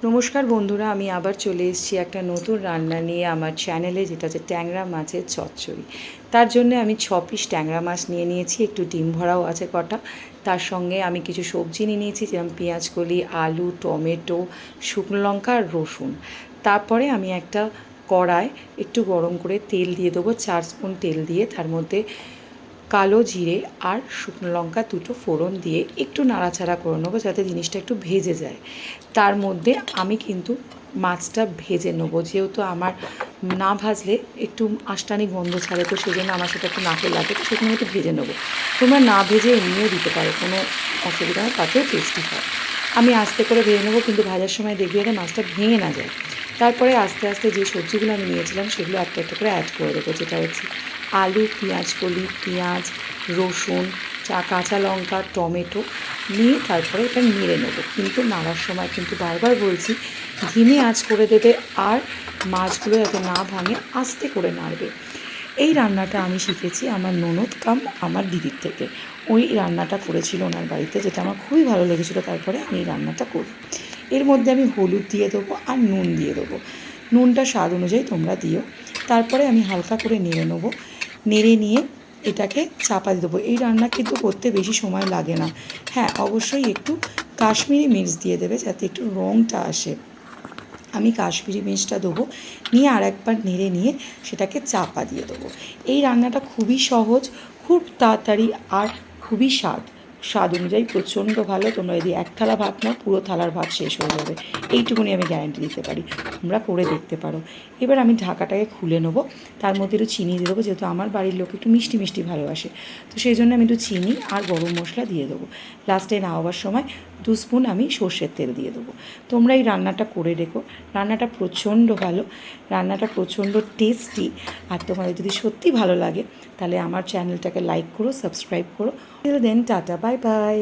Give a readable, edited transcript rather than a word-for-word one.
নমস্কার বন্ধুরা, আমি আবার চলে এসেছি একটা নতুন রান্না নিয়ে আমার চ্যানেলে, যেটা হচ্ছে ট্যাংরা মাছের চচ্চড়ি। তার জন্য আমি 6 পিস ট্যাংরা মাছ নিয়ে নিয়েছি, একটু ডিম ভরাও আছে কটা। তার সঙ্গে আমি কিছু সবজি নিয়ে নিয়েছি, যেমন পেঁয়াজকলি, আলু, টমেটো, শুকনো লঙ্কা আর রসুন। তারপরে আমি একটা কড়ায় একটু গরম করে তেল দিয়ে দেবো, 4 স্পুন তেল দিয়ে তার মধ্যে কালো জিরে আর শুকনো লঙ্কা দুটো ফোড়ন দিয়ে একটু নাড়াচাড়া করে নেবো, যাতে জিনিসটা একটু ভেজে যায়। তার মধ্যে আমি কিন্তু মাছটা ভেজে নেবো, যেহেতু আমার না ভাজলে একটু আষ্টানি গন্ধ ছাড়ে, তো সেই জন্য আমার সেটা একটু নাকে লাগে, তো সেখানে একটু ভেজে নেবো। তোমরা না ভেজে এমনিও দিতে পারো, কোনো অসুবিধা নেই, তাতেও টেস্টি হয়। আমি আস্তে করে ভেজে নেবো, কিন্তু ভাজার সময় দেখবে যাতে মাছটা ভেঙে না যায়। তারপরে আস্তে আস্তে যে সবজিগুলো আমি নিয়েছিলাম সেগুলো একটা একটা করে অ্যাড করে দেবো, যেটা হচ্ছে আলু, পেঁয়াজকলি, পেঁয়াজ, রসুন, কাঁচা লঙ্কা, টমেটো নিয়ে তারপরে এটা নেড়ে নেবো। কিন্তু নাড়ার সময় কিন্তু বারবার বলছি, ধিমে আঁচ করে দেবে, আর মাছগুলো যাতে না ভাঙে আস্তে করে নাড়বে। এই রান্নাটা আমি শিখেছি আমার ননদ কাম আমার দিদির থেকে। ওই রান্নাটা করেছিল ওনার বাড়িতে, যেটা আমার খুবই ভালো লেগেছিলো। তারপরে আমি এই রান্নাটা করি। এর মধ্যে আমি হলুদ দিয়ে দেবো আর নুন দিয়ে দেবো। নুনটা স্বাদ অনুযায়ী তোমরা দিও। তারপরে আমি হালকা করে নেড়ে নেবো। নেড়ে নিয়ে এটাকে চাপা দিয়ে দেবো। এই রান্না কিন্তু করতে বেশি সময় লাগে না। হ্যাঁ, অবশ্যই একটু কাশ্মীরি মির্চ দিয়ে দেবে, যাতে একটু রঙটা আসে। আমি কাশ্মীরি মির্চটা দেবো, নিয়ে আর একবার নেড়ে নিয়ে সেটাকে চাপা দিয়ে দেবো। এই রান্নাটা খুবই সহজ, খুব তাড়াতাড়ি, আর খুবই স্বাদ অনুযায়ী প্রচণ্ড ভালো। তোমরা যদি এক থালা ভাত নাও, পুরো থালার ভাত শেষ হয়ে যাবে, এইটুকুনি আমি গ্যারান্টি দিতে পারি। তোমরা করে দেখতে পারো। এবার আমি ঢাকাটাকে খুলে নেবো। তার মধ্যে একটু চিনি দিয়ে দেবো, যেহেতু আমার বাড়ির লোক একটু মিষ্টি মিষ্টি ভালোবাসে, তো সেই জন্য আমি একটু চিনি আর গরম মশলা দিয়ে দেবো। লাস্টে নামাবার সময় 2 স্পুন আমি সর্ষের তেল দিয়ে দেবো। তোমরা এই রান্নাটা করে দেখো। রান্নাটা প্রচণ্ড ভালো, রান্নাটা প্রচণ্ড টেস্টি। আর তোমাদের যদি সত্যি ভালো লাগে, তাহলে আমার চ্যানেলটাকে লাইক করো, সাবস্ক্রাইব করো। Till then, tata, bye by.